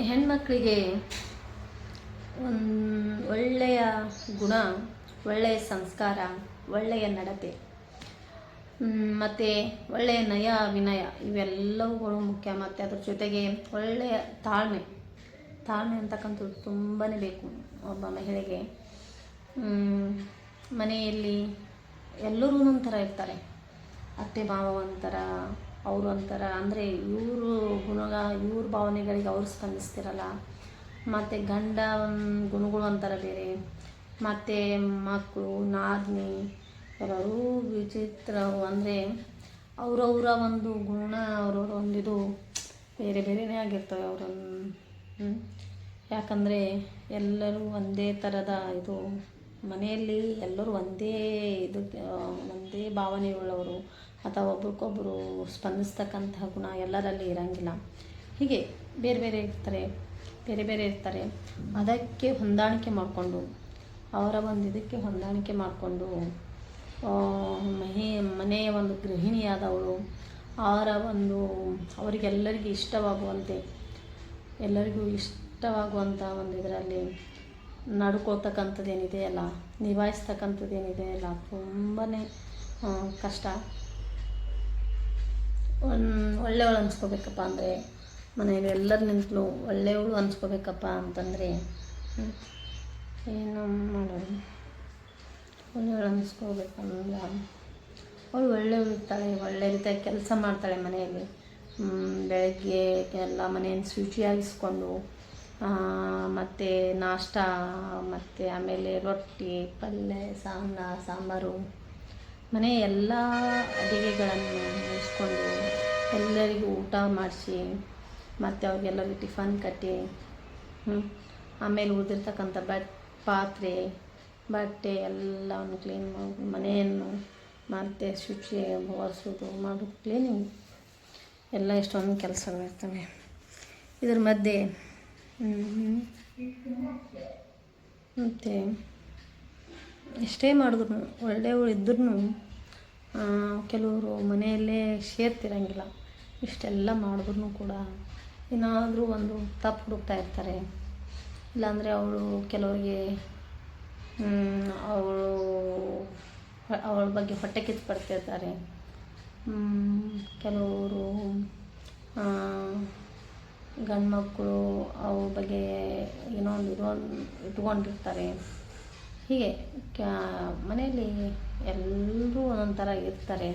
ಹೆಣ್ಮಕ್ಳಿಗೆ ಒಳ್ಳೆಯ ಗುಣ, ಒಳ್ಳೆಯ ಸಂಸ್ಕಾರ, ಒಳ್ಳೆಯ ನಡತೆ ಮತ್ತು ಒಳ್ಳೆಯ ನಯ ವಿನಯ ಇವೆಲ್ಲವುಗಳು ಮುಖ್ಯ. ಮತ್ತು ಅದ್ರ ಜೊತೆಗೆ ಒಳ್ಳೆಯ ತಾಳ್ಮೆ ಅಂತಕ್ಕಂಥದ್ದು ತುಂಬಾ ಬೇಕು ಒಬ್ಬ ಮಹಿಳೆಗೆ. ಮನೆಯಲ್ಲಿ ಎಲ್ಲರೂ ಒಂಥರ ಇರ್ತಾರೆ. ಅತ್ತೆ ಮಾವ ಒಂಥರ, ಅವರು ಒಂಥರ, ಅಂದರೆ ಇವರು ಇವ್ರ ಭಾವನೆಗಳಿಗೆ ಅವ್ರು ಸ್ಪಂದಿಸ್ತಿರಲ್ಲ. ಮತ್ತು ಗಂಡ ಗುಣಗಳು ಒಂಥರ ಬೇರೆ, ಮತ್ತು ಮಕ್ಕಳು ನಾದಿನಿ ಎಲ್ಲರೂ ವಿಚಿತ್ರವು. ಅಂದರೆ ಅವರವರ ಒಂದು ಗುಣ, ಅವರವರ ಒಂದಿದು ಬೇರೆ ಬೇರೆಯೇ ಆಗಿರ್ತವೆ ಅವರನ್ನು. ಯಾಕಂದರೆ ಎಲ್ಲರೂ ಒಂದೇ ಥರದ ಇದು, ಮನೆಯಲ್ಲಿ ಎಲ್ಲರೂ ಒಂದೇ ಒಂದೇ ಭಾವನೆಯುಳ್ಳವರು ಅಥವಾ ಒಬ್ರಿಗೊಬ್ಬರು ಸ್ಪಂದಿಸ್ತಕ್ಕಂತಹ ಗುಣ ಎಲ್ಲರಲ್ಲಿ ಇರೋಂಗಿಲ್ಲ. ಹೀಗೆ ಬೇರೆ ಬೇರೆ ಇರ್ತಾರೆ. ಅದಕ್ಕೆ ಹೊಂದಾಣಿಕೆ ಮಾಡಿಕೊಂಡು, ಅವರ ಒಂದು ಇದಕ್ಕೆ ಹೊಂದಾಣಿಕೆ ಮಾಡಿಕೊಂಡು ಮನೆಯ ಒಂದು ಗೃಹಿಣಿಯಾದವಳು ಅವರಿಗೆಲ್ಲರಿಗೂ ಎಲ್ಲರಿಗೂ ಇಷ್ಟವಾಗುವಂಥ ಒಂದು ಇದರಲ್ಲಿ ನಡ್ಕೊಳ್ತಕ್ಕಂಥದ್ದೇನಿದೆಯಲ್ಲ, ನಿಭಾಯಿಸ್ತಕ್ಕಂಥದ್ದೇನಿದೆಯಲ್ಲ, ತುಂಬಾ ಕಷ್ಟ. ಒಳ್ಳೆಯವಳು ಅನ್ಸ್ಕೋಬೇಕಪ್ಪ ಅಂದರೆ, ಮನೆಯಲ್ಲಿ ಎಲ್ಲರ ನಿಂತಲೂ ಒಳ್ಳೆಯವಳು ಅನ್ಸ್ಕೋಬೇಕಪ್ಪ ಅಂತಂದರೆ ಏನು ಮಾಡೋದು? ಒಳ್ಳೆಯವಳು ಅನ್ಸ್ಕೋಬೇಕಂದ್ರೆ ಅವಳು ಒಳ್ಳೆಯವಳು ಇರ್ತಾಳೆ, ಒಳ್ಳೆ ರೀತಿಯಾಗಿ ಕೆಲಸ ಮಾಡ್ತಾಳೆ ಮನೆಯಲ್ಲಿ. ಬೆಳಗ್ಗೆ ಎಲ್ಲ ಮನೆಯನ್ನು ಶುಚಿಯಾಗಿಸ್ಕೊಂಡು, ಮತ್ತು ನಾಷ್ಟ, ಮತ್ತು ಆಮೇಲೆ ರೊಟ್ಟಿ ಪಲ್ಯ ಸಾಂಬಾರು, ಮನೆ ಎಲ್ಲ ಅಡುಗೆಗಳನ್ನು ಮುಗಿಸ್ಕೊಂಡು ಎಲ್ಲರಿಗೂ ಊಟ ಮಾಡಿಸಿ, ಮತ್ತು ಅವ್ರಿಗೆಲ್ಲರಿಗೂ ಟಿಫನ್ ಕಟ್ಟಿ, ಆಮೇಲೆ ಉಳಿದಿರ್ತಕ್ಕಂಥ ಪಾತ್ರೆ ಬಟ್ಟೆ ಎಲ್ಲವನ್ನು ಕ್ಲೀನ್ ಮಾಡಿ, ಮನೆಯನ್ನು ಮತ್ತು ಶುಚಿ ಒರೆಸೋದು ಮಾಡೋದು, ಕ್ಲೀನಿಂಗ್ ಎಲ್ಲ ಎಷ್ಟೊಂದು ಕೆಲಸಗಳಿರ್ತವೆ. ಇದ್ರ ಮಧ್ಯೆ ಮತ್ತು ಎಷ್ಟೇ ಮಾಡಿದ್ರು ಒಳ್ಳೆಯವಳು ಇದ್ರೂ ಕೆಲವರು ಮನೆಯಲ್ಲೇ ಸೇರ್ತಿರಂಗಿಲ್ಲ. ಇಷ್ಟೆಲ್ಲ ಮಾಡಿದ್ರೂ ಕೂಡ ಏನಾದರೂ ಒಂದು ತಪ್ಪು ಹುಡುಕ್ತಾ ಇರ್ತಾರೆ. ಇಲ್ಲಾಂದರೆ ಕೆಲವರಿಗೆ ಅವಳ ಬಗ್ಗೆ ಹೊಟ್ಟೆ ಕಿಚ್ಚು ಪಡ್ತಿರ್ತಾರೆ. ಕೆಲವರು ಗಂಡು ಮಕ್ಕಳು ಅವ್ರ ಬಗ್ಗೆ ಏನೋ ಒಂದು ಇಟ್ಕೊಂಡಿರ್ತಾರೆ. ಹೀಗೆ ಮನೆಯಲ್ಲಿ ಎಲ್ಲರೂ ಒಂದೊಂಥರ ಇರ್ತಾರೆ.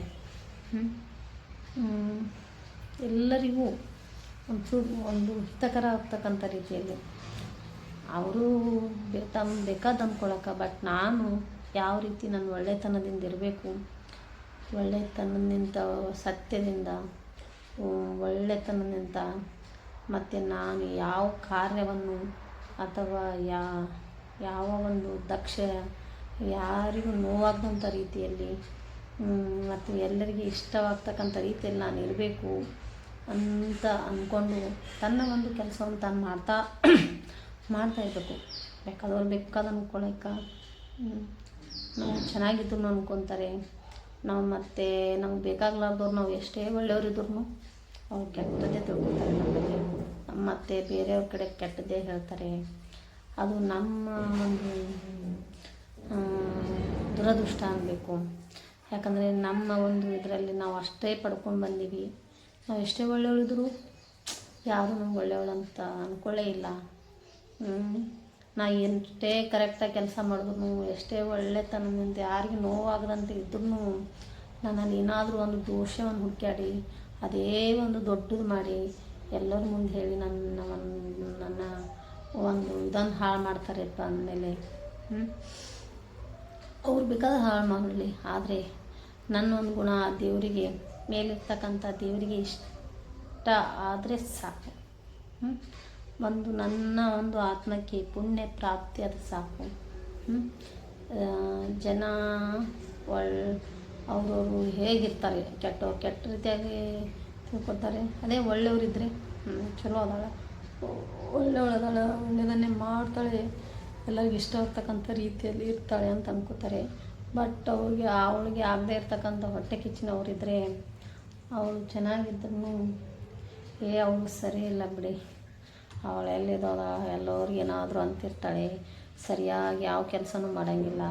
ಎಲ್ಲರಿಗೂ ಒಂದು ಹಿತಕರ ಆಗ್ತಕ್ಕಂಥ ರೀತಿಯಲ್ಲಿ ಅವರು ಬೇಕಾದ ಅಂದ್ಕೊಳಕ್ಕೆ. ಬಟ್ ನಾನು ಯಾವ ರೀತಿ ನನ್ನ ಒಳ್ಳೆತನದಿಂದ ಇರಬೇಕು, ಒಳ್ಳೆತನದಿಂದ, ಸತ್ಯದಿಂದ, ಒಳ್ಳೆತನದಿಂದ, ಮತ್ತು ನಾನು ಯಾವ ಕಾರ್ಯವನ್ನು ಅಥವಾ ಯಾವ ಒಂದು ಯಾರಿಗೂ ನೋವಾಗದಂಥ ರೀತಿಯಲ್ಲಿ ಮತ್ತು ಎಲ್ಲರಿಗೆ ಇಷ್ಟವಾಗ್ತಕ್ಕಂಥ ರೀತಿಯಲ್ಲಿ ನಾನು ಇರಬೇಕು ಅಂತ ಅಂದ್ಕೊಂಡು ತನ್ನ ಒಂದು ಕೆಲಸವನ್ನು ತಾನು ಮಾಡ್ತಾಯಿರಬೇಕು. ಬೇಕಾದ ಅಂದ್ಕೊಳಕ್ಕೆ ನಾವು ಚೆನ್ನಾಗಿದ್ರು ಅಂದ್ಕೊತಾರೆ. ನಾವು ಮತ್ತು ನಮ್ಗೆ ಬೇಕಾಗ್ಲಾರ್ದವ್ರು ನಾವು ಎಷ್ಟೇ ಒಳ್ಳೆಯವರಿದ್ರು ಅವ್ರು ಕೆಟ್ಟದ್ದೇ ತಿಳ್ಕೊತಾರೆ ನಮ್ಮ ಬಗ್ಗೆ. ಮತ್ತು ಬೇರೆಯವ್ರ ಕಡೆ ಕೆಟ್ಟದ್ದೇ ಹೇಳ್ತಾರೆ. ಅದು ನಮ್ಮ ಒಂದು ದುರದೃಷ್ಟ ಅನ್ನಬೇಕು. ಯಾಕಂದರೆ ನಮ್ಮ ಒಂದು ಇದರಲ್ಲಿ ನಾವು ಅಷ್ಟೇ ಪಡ್ಕೊಂಡು ಬಂದೀವಿ. ನಾವು ಎಷ್ಟೇ ಒಳ್ಳೆಯವಳಿದ್ರು ಯಾರೂ ನಮ್ಗೆ ಒಳ್ಳೆಯವಳು ಅಂತ ಅಂದ್ಕೊಳ್ಳೇ ಇಲ್ಲ. ನಾ ಎಷ್ಟೇ ಕರೆಕ್ಟಾಗಿ ಕೆಲಸ ಮಾಡಿದ್ರು, ಎಷ್ಟೇ ಒಳ್ಳೆತನದಿಂದ ಯಾರಿಗೂ ನೋವಾಗದಂತೆ ಇದ್ರೂ ನನ್ನಲ್ಲಿ ಏನಾದರೂ ಒಂದು ದೋಷವನ್ನು ಹುಡುಕಾಡಿ ಅದೇ ಒಂದು ದೊಡ್ಡದು ಮಾಡಿ ಎಲ್ಲರ ಮುಂದೆ ಹೇಳಿ ನನ್ನ ಒಂದು ಇದನ್ನು ಹಾಳು ಮಾಡ್ತಾರೆಪ್ಪ ಅಂದಮೇಲೆ ಅವ್ರು ಬೇಕಾದ್ರೆ ಹಾಳು ಮಾಡಲಿ. ಆದರೆ ನನ್ನ ಒಂದು ಗುಣ ದೇವರಿಗೆ, ಮೇಲಿರ್ತಕ್ಕಂಥ ದೇವರಿಗೆ ಇಷ್ಟ ಆದರೆ ಸಾಕು. ನನ್ನ ಒಂದು ಆತ್ಮಕ್ಕೆ ಪುಣ್ಯ ಪ್ರಾಪ್ತಿ ಅದು ಸಾಕು. ಜನ ಅವರವರು ಹೇಗಿರ್ತಾರೆ, ಕೆಟ್ಟ ರೀತಿಯಾಗಿ ತಿಳ್ಕೊತಾರೆ. ಅದೇ ಒಳ್ಳೆಯವರಿದ್ದರೆ ಚಲೋ ಅದಾಳ, ಒಳ್ಳೆಯವಳದಾಳ, ಒಳ್ಳೆಯದನ್ನೇ ಮಾಡ್ತಾಳೆ, ಎಲ್ಲರಿಗೂ ಇಷ್ಟ ಆಗ್ತಕ್ಕಂಥ ರೀತಿಯಲ್ಲಿ ಇರ್ತಾಳೆ ಅಂತ ಅಂದ್ಕೋತಾರೆ. ಬಟ್ ಅವಳಿಗೆ ಆಗದೆ ಇರ್ತಕ್ಕಂಥ ಹೊಟ್ಟೆ ಕಿಚ್ಚಿನವರಿದ್ದರೆ ಅವಳು ಚೆನ್ನಾಗಿದ್ರೂ ಅವಳು ಸರಿ ಇಲ್ಲ ಬಿಡಿ, ಅವಳು ಎಲ್ಲಿದ್ದಾಳ, ಎಲ್ಲವ್ರಿಗೆ ಏನಾದರೂ ಅಂತಿರ್ತಾಳೆ, ಸರಿಯಾಗಿ ಯಾವ ಕೆಲಸನೂ ಮಾಡೋಂಗಿಲ್ಲ,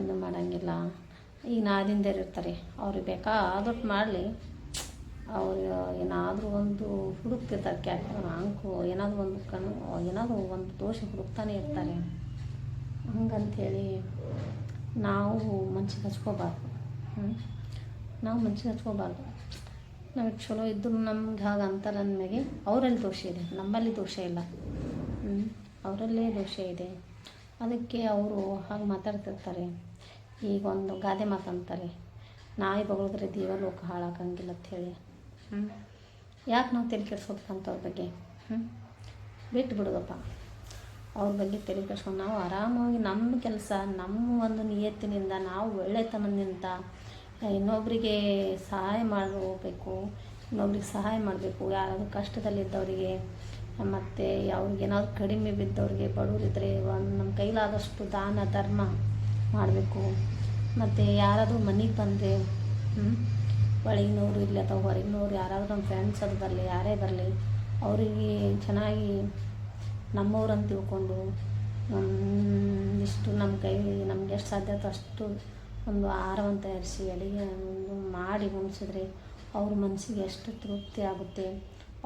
ಇದು ಮಾಡೋಂಗಿಲ್ಲ. ಈಗ ನಾದಿಂದೇರು ಇರ್ತಾರೆ, ಅವ್ರಿಗೆ ಬೇಕಾದೊಟ್ಟು ಮಾಡಲಿ, ಅವರು ಏನಾದರೂ ಒಂದು ಹುಡುಕ್ತಿರ್ತಾರೆ, ಅಂಕು ಏನಾದರೂ ಒಂದು ಏನಾದರೂ ಒಂದು ದೋಷ ಹುಡುಕ್ತಾನೆ ಇರ್ತಾರೆ. ಹಂಗಂಥೇಳಿ ನಾವು ಮನ್ಸಿಗೆ ಹಚ್ಕೋಬಾರ್ದು. ನಾವು ಮನ್ಸಿಗೆ ಹಚ್ಕೋಬಾರ್ದು. ನಮಗೆ ಚಲೋ ಇದ್ದರೂ ನಮ್ಗೆ ಹಾಗೆ ಅಂತಾರೆ ಅಂದಮೇಲೆ ಅವರಲ್ಲಿ ದೋಷ ಇದೆ, ನಮ್ಮಲ್ಲಿ ದೋಷ ಇಲ್ಲ. ಅವರಲ್ಲೇ ದೋಷ ಇದೆ. ಅದಕ್ಕೆ ಅವರು ಹಾಗೆ ಮಾತಾಡ್ತಿರ್ತಾರೆ. ಈಗ ಒಂದು ಗಾದೆ ಮಾತಂತಾರೆ, ನಾಯಿ ಬಗಳಿದ್ರೆ ದೇವಲೋಕ ಹಾಳಾಗಂಗಿಲ್ಲ ಅಂಥೇಳಿ. ಯಾಕೆ ನಾವು ತಲೆ ಕೆಡ್ಸ್ಕೊಬೇಕಂತವ್ರ ಬಗ್ಗೆ? ಬಿಟ್ಟು ಬಿಡೋದಪ್ಪ, ಅವ್ರ ಬಗ್ಗೆ ತಲೆ ಕೆಡ್ಸ್ಕೊಂಡು ನಾವು ಆರಾಮಾಗಿ ನಮ್ಮ ಕೆಲಸ, ನಮ್ಮ ಒಂದು ನಿಯತ್ತಿನಿಂದ, ನಾವು ಒಳ್ಳೆತನದಿಂದ ಇನ್ನೊಬ್ಬರಿಗೆ ಸಹಾಯ ಮಾಡಬೇಕು, ಇನ್ನೊಬ್ರಿಗೆ ಸಹಾಯ ಮಾಡಬೇಕು. ಯಾರಾದರೂ ಕಷ್ಟದಲ್ಲಿದ್ದವರಿಗೆ, ಮತ್ತು ಅವ್ರಿಗೇನಾದ್ರು ಕಡಿಮೆ ಬಿದ್ದವ್ರಿಗೆ, ಬಡವರಿದ್ದರೆ ಒಂದು ನಮ್ಮ ಕೈಲಾದಷ್ಟು ದಾನ ಧರ್ಮ ಮಾಡಬೇಕು. ಮತ್ತು ಯಾರಾದರೂ ಮನೆಗೆ ಬಂದರೆ ಒಳಗಿನವರು ಇರಲಿ ಅಥವಾ ಹೊರಗಿನವ್ರು ಯಾರಾದರೂ ನಮ್ಮ ಫ್ರೆಂಡ್ಸ್ ಅದು ಬರಲಿ, ಯಾರೇ ಬರಲಿ, ಅವರಿಗೆ ಚೆನ್ನಾಗಿ ನಮ್ಮವ್ರು ಅಂತ ತಿಳ್ಕೊಂಡು ಇಷ್ಟು ನಮ್ಮ ಕೈ ನಮ್ಗೆ ಎಷ್ಟು ಸಾಧ್ಯ ಅಷ್ಟು ಒಂದು ಆಹಾರವನ್ನು ತಯಾರಿಸಿ ಅಡುಗೆ ಮಾಡಿ ಉಣಿಸಿದ್ರೆ ಅವ್ರ ಮನಸ್ಸಿಗೆ ಎಷ್ಟು ತೃಪ್ತಿ ಆಗುತ್ತೆ.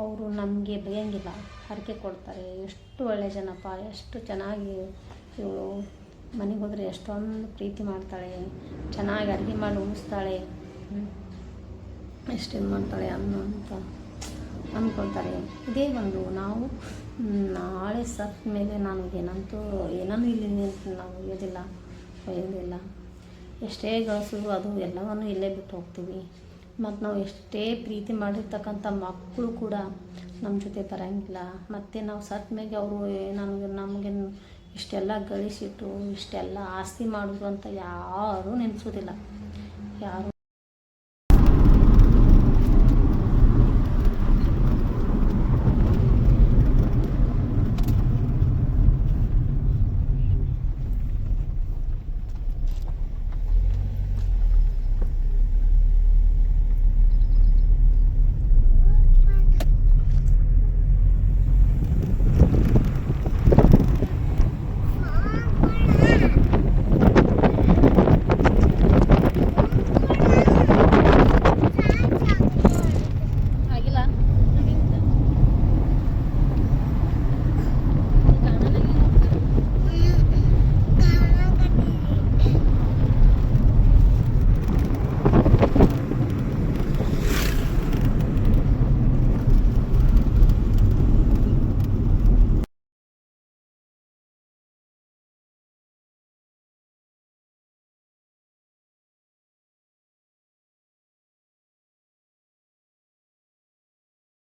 ಅವರು ನಮಗೆ ಬೈಯೋಂಗಿಲ್ಲ, ಹರಕೆ ಕೊಡ್ತಾರೆ. ಎಷ್ಟು ಒಳ್ಳೆಯ ಜನಪ್ಪ, ಎಷ್ಟು ಚೆನ್ನಾಗಿ ಇವಳು ಮನೆಗೆ ಹೋದರೆ ಎಷ್ಟೊಂದು ಪ್ರೀತಿ ಮಾಡ್ತಾಳೆ, ಚೆನ್ನಾಗಿ ಅಡುಗೆ ಮಾಡಿ ಉಣಿಸ್ತಾಳೆ, ಎಷ್ಟು ಇದು ಮಾಡ್ತಾಳೆ ಅಂತ ಅಂದ್ಕೊಳ್ತಾರೆ. ಇದೇ ಒಂದು ನಾವು ನಾಳೆ ಸತ್ತ ಮೇಲೆ ನಾನು ಏನೂ ಇಲ್ಲಿ ನಾವು ಒಯ್ಯೋದಿಲ್ಲ. ಎಷ್ಟೇ ಗಳಿಸಿದ್ರು ಅದು ಎಲ್ಲವನ್ನೂ ಇಲ್ಲೇ ಬಿಟ್ಟು ಹೋಗ್ತೀವಿ. ಮತ್ತು ನಾವು ಎಷ್ಟೇ ಪ್ರೀತಿ ಮಾಡಿರ್ತಕ್ಕಂಥ ಮಕ್ಕಳು ಕೂಡ ನಮ್ಮ ಜೊತೆ ಬರೋಂಗಿಲ್ಲ. ಮತ್ತು ನಾವು ಸತ್ತ ಮೇಲೆ ಅವರು ನಮಗೆ ಇಷ್ಟೆಲ್ಲ ಗಳಿಸಿಟ್ಟು ಇಷ್ಟೆಲ್ಲ ಆಸ್ತಿ ಮಾಡೋದು ಅಂತ ಯಾರೂ ನೆನೆಸೋದಿಲ್ಲ. ಯಾರೂ